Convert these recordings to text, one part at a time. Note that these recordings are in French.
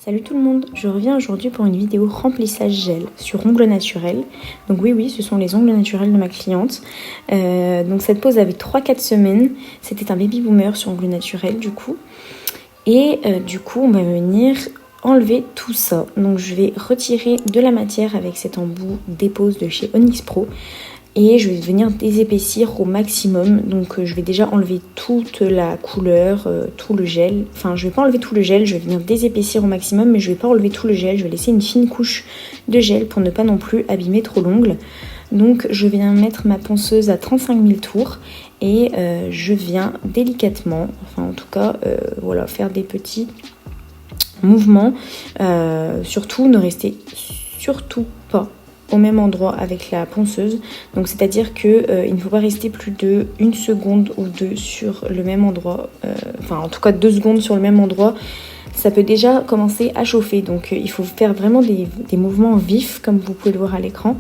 Salut tout le monde, je reviens aujourd'hui pour une vidéo remplissage gel sur ongles naturels. Donc oui, ce sont les ongles naturels de ma cliente. Donc cette pose avait 3-4 semaines, c'était un baby boomer sur ongles naturels du coup. Et du coup on va venir enlever tout ça. Donc je vais retirer de la matière avec cet embout dépose de chez Onyx Pro. Et je vais venir désépaissir au maximum. Donc je vais déjà enlever toute la couleur, tout le gel. Enfin je vais pas enlever tout le gel, je vais venir désépaissir au maximum, mais je vais pas enlever tout le gel. Je vais laisser une fine couche de gel pour ne pas non plus abîmer trop l'ongle. Donc je viens mettre ma ponceuse à 35 000 tours et je viens délicatement, enfin en tout cas voilà, faire des petits mouvements. Surtout ne restez surtout pas au même endroit avec la ponceuse, donc c'est à dire que il ne faut pas rester plus de 1 seconde ou 2 sur le même endroit, enfin en tout cas 2 secondes sur le même endroit, ça peut déjà commencer à chauffer, donc il faut faire vraiment des mouvements vifs comme vous pouvez le voir à l'écran,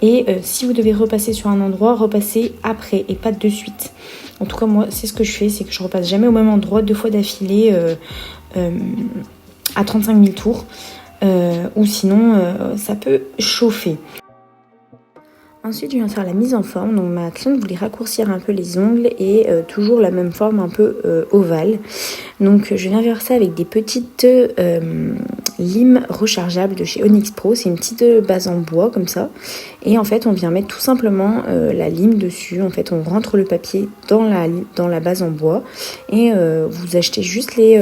et si vous devez repasser sur un endroit, repassez après et pas de suite. En tout cas moi c'est ce que je fais, c'est que je repasse jamais au même endroit 2 fois d'affilée à 35 000 tours. Ou sinon ça peut chauffer. Ensuite je viens faire la mise en forme. Donc ma cliente voulait raccourcir un peu les ongles et toujours la même forme un peu ovale. Donc je viens faire ça avec des petites limes rechargeables de chez Onyx Pro. C'est une petite base en bois comme ça. Et en fait on vient mettre tout simplement la lime dessus. En fait on rentre le papier dans la base en bois. Et vous achetez juste les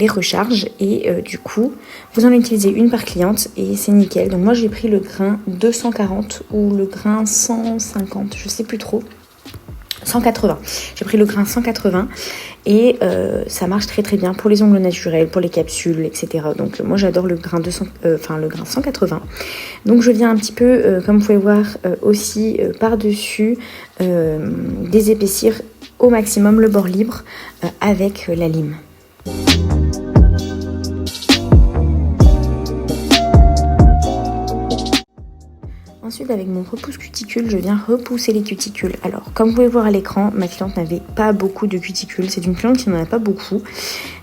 recharges. Et du coup vous en utilisez une par cliente et c'est nickel. Donc moi j'ai pris le grain 240 ou le grain 150, je sais plus trop. 180. J'ai pris le grain 180 et ça marche très très bien pour les ongles naturels, pour les capsules, etc. Donc moi j'adore le grain 180. Donc je viens un petit peu, comme vous pouvez voir, aussi par-dessus désépaissir au maximum le bord libre avec la lime. Ensuite, avec mon repousse cuticule, je viens repousser les cuticules. Alors, comme vous pouvez voir à l'écran, ma cliente n'avait pas beaucoup de cuticules. C'est une cliente qui n'en a pas beaucoup.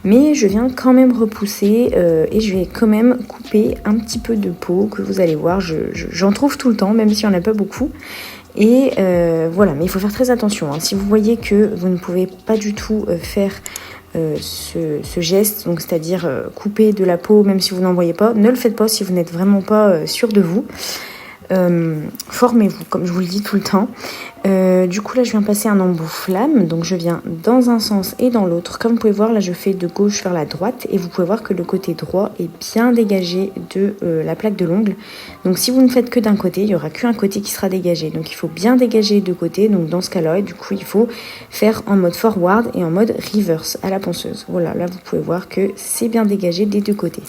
Mais je viens quand même repousser et je vais quand même couper un petit peu de peau que vous allez voir. J'en trouve tout le temps, même s'il n'y en a pas beaucoup. Et voilà, mais il faut faire très attention. Si vous voyez que vous ne pouvez pas du tout faire ce geste, donc c'est-à-dire couper de la peau même si vous n'en voyez pas, ne le faites pas si vous n'êtes vraiment pas sûr de vous. Formez-vous, comme je vous le dis tout le temps. Du coup là je viens passer un embout flamme, donc je viens dans un sens et dans l'autre. Comme vous pouvez voir là je fais de gauche vers la droite et vous pouvez voir que le côté droit est bien dégagé de la plaque de l'ongle. Donc si vous ne faites que d'un côté, il n'y aura qu'un côté qui sera dégagé, donc il faut bien dégager les deux côtés. Donc dans ce cas là, et du coup il faut faire en mode forward et en mode reverse à la ponceuse. Voilà, là vous pouvez voir que c'est bien dégagé des deux côtés.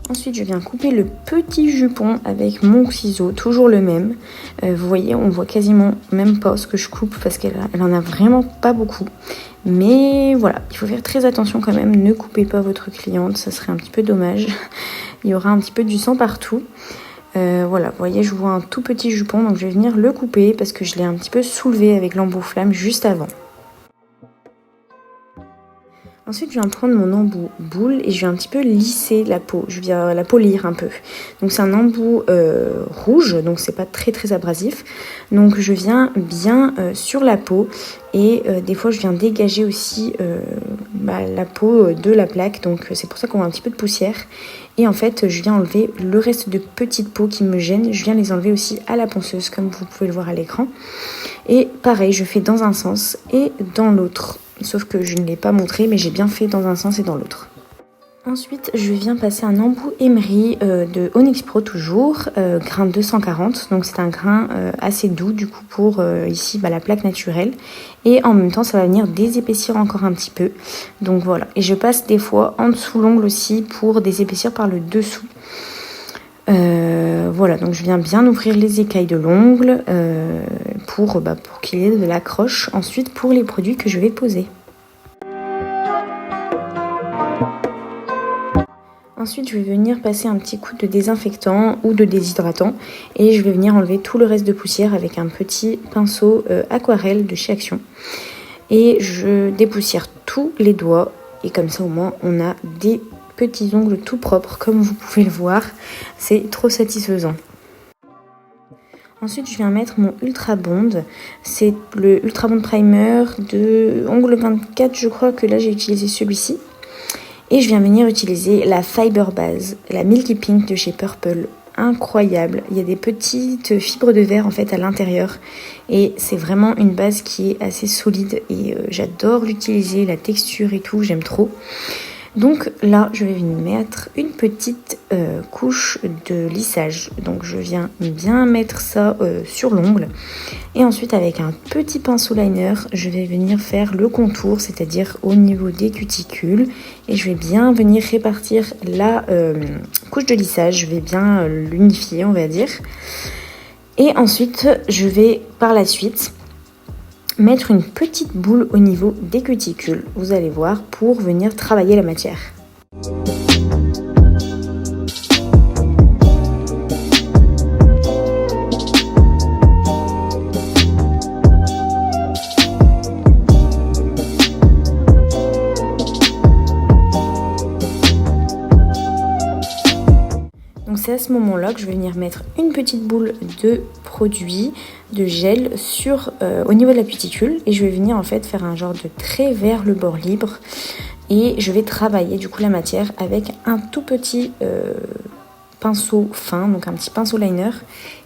Ensuite, je viens couper le petit jupon avec mon ciseau, toujours le même. Vous voyez, on voit quasiment même pas ce que je coupe parce qu'elle en a vraiment pas beaucoup. Mais voilà, il faut faire très attention quand même. Ne coupez pas votre cliente, ça serait un petit peu dommage. Il y aura un petit peu du sang partout. Voilà, vous voyez, je vois un tout petit jupon, donc je vais venir le couper parce que je l'ai un petit peu soulevé avec l'embout flamme juste avant. Ensuite, je viens prendre mon embout boule et je vais un petit peu lisser la peau. Je viens la polir un peu. Donc, c'est un embout rouge, donc c'est pas très très abrasif. Donc, je viens bien sur la peau et des fois, je viens dégager aussi la peau de la plaque. Donc, c'est pour ça qu'on voit un petit peu de poussière. Et en fait, je viens enlever le reste de petites peaux qui me gênent. Je viens les enlever aussi à la ponceuse, comme vous pouvez le voir à l'écran. Et pareil, je fais dans un sens et dans l'autre. Sauf que je ne l'ai pas montré, mais j'ai bien fait dans un sens et dans l'autre. Ensuite, je viens passer un embout émery de Onyx Pro toujours, grain 240. Donc c'est un grain assez doux du coup pour ici la plaque naturelle. Et en même temps, ça va venir désépaissir encore un petit peu. Donc voilà. Et je passe des fois en dessous l'ongle aussi pour désépaissir par le dessous. Voilà, donc je viens bien ouvrir les écailles de l'ongle pour qu'il y ait de l'accroche ensuite pour les produits que je vais poser. Ensuite, je vais venir passer un petit coup de désinfectant ou de déshydratant et je vais venir enlever tout le reste de poussière avec un petit pinceau aquarelle de chez Action. Et je dépoussière tous les doigts et comme ça au moins on a des petits ongles tout propres comme vous pouvez le voir. C'est trop satisfaisant. Ensuite, je viens mettre mon Ultra Bond. C'est le Ultra Bond Primer de Ongle 24, je crois que là j'ai utilisé celui-ci. Et je viens venir utiliser la Fiber Base, la Milky Pink de chez Purple. Incroyable, il y a des petites fibres de verre en fait à l'intérieur et c'est vraiment une base qui est assez solide et j'adore l'utiliser, la texture et tout, j'aime trop. Donc là, je vais venir mettre une petite couche de lissage. Donc je viens bien mettre ça sur l'ongle. Et ensuite, avec un petit pinceau liner, je vais venir faire le contour, c'est-à-dire au niveau des cuticules. Et je vais bien venir répartir la couche de lissage. Je vais bien l'unifier, on va dire. Et ensuite, je vais par la suite mettre une petite boule au niveau des cuticules, vous allez voir, pour venir travailler la matière. Donc c'est à ce moment-là que je vais venir mettre une petite boule de produit, de gel au niveau de la cuticule et je vais venir en fait faire un genre de trait vers le bord libre et je vais travailler du coup la matière avec un tout petit pinceau fin, donc un petit pinceau liner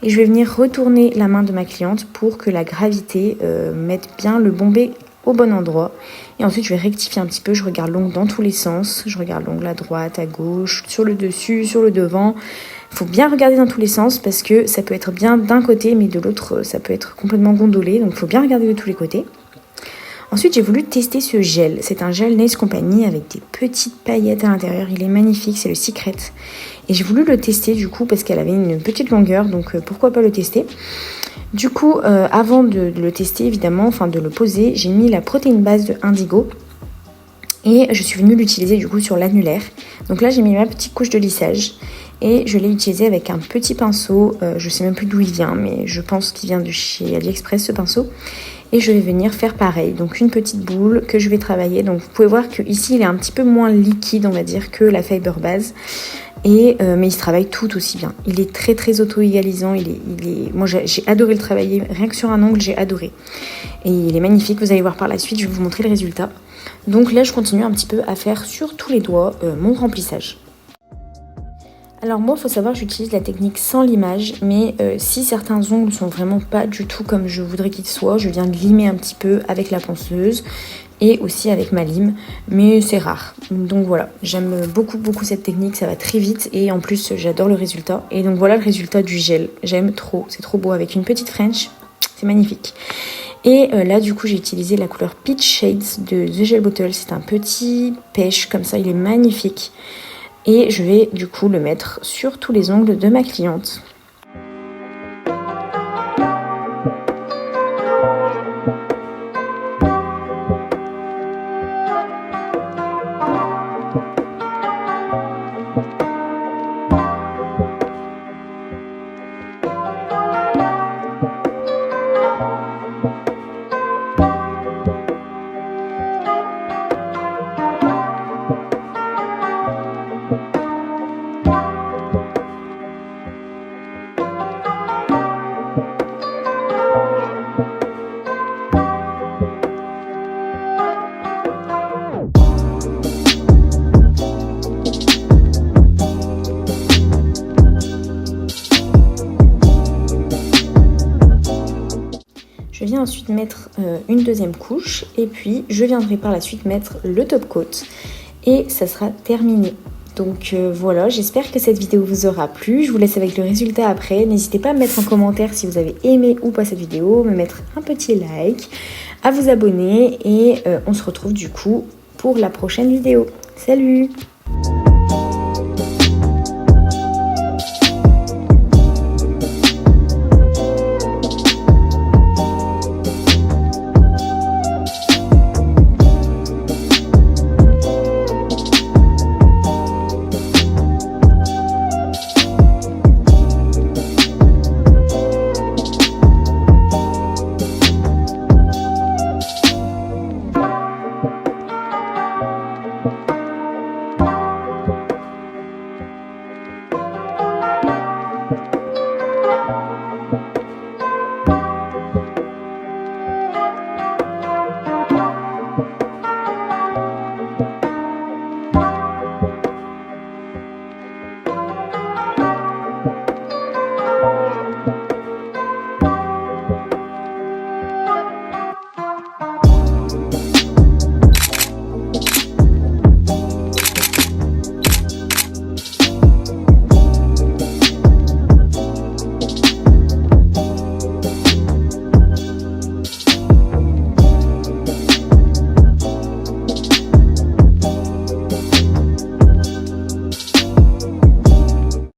et je vais venir retourner la main de ma cliente pour que la gravité mette bien le bombé au bon endroit. Et ensuite, je vais rectifier un petit peu. Je regarde l'ongle dans tous les sens. Je regarde l'ongle à droite, à gauche, sur le dessus, sur le devant. Il faut bien regarder dans tous les sens parce que ça peut être bien d'un côté, mais de l'autre, ça peut être complètement gondolé. Donc, il faut bien regarder de tous les côtés. Ensuite, j'ai voulu tester ce gel. C'est un gel Nails Company avec des petites paillettes à l'intérieur. Il est magnifique, c'est le Secret. Et j'ai voulu le tester du coup parce qu'elle avait une petite longueur. Donc, pourquoi pas le tester ? Du coup, avant de le tester, évidemment, enfin de le poser, j'ai mis la protéine base de Indigo et je suis venue l'utiliser du coup sur l'annulaire. Donc là, j'ai mis ma petite couche de lissage et je l'ai utilisé avec un petit pinceau. Je sais même plus d'où il vient, mais je pense qu'il vient de chez AliExpress ce pinceau. Et je vais venir faire pareil, donc une petite boule que je vais travailler. Donc vous pouvez voir qu'ici, il est un petit peu moins liquide, on va dire, que la Fiber Base. Mais il se travaille tout aussi bien. Il est très très auto-égalisant. Moi j'ai adoré le travailler. Rien que sur un ongle, j'ai adoré. Et il est magnifique. Vous allez voir par la suite. Je vais vous montrer le résultat. Donc là, je continue un petit peu à faire sur tous les doigts mon remplissage. Alors moi, il faut savoir, j'utilise la technique sans limage, mais si certains ongles sont vraiment pas du tout comme je voudrais qu'ils soient, je viens de limer un petit peu avec la ponceuse et aussi avec ma lime, mais c'est rare. Donc voilà, j'aime beaucoup cette technique, ça va très vite et en plus j'adore le résultat. Et donc voilà le résultat du gel, j'aime trop, c'est trop beau avec une petite French, c'est magnifique. Et là du coup j'ai utilisé la couleur Peach Shades de The Gel Bottle, c'est un petit pêche comme ça, il est magnifique. Et je vais du coup le mettre sur tous les ongles de ma cliente. Je viens ensuite mettre une deuxième couche et puis je viendrai par la suite mettre le top coat et ça sera terminé. Donc voilà, j'espère que cette vidéo vous aura plu. Je vous laisse avec le résultat après. N'hésitez pas à me mettre en commentaire si vous avez aimé ou pas cette vidéo, me mettre un petit like, à vous abonner et on se retrouve du coup pour la prochaine vidéo. Salut!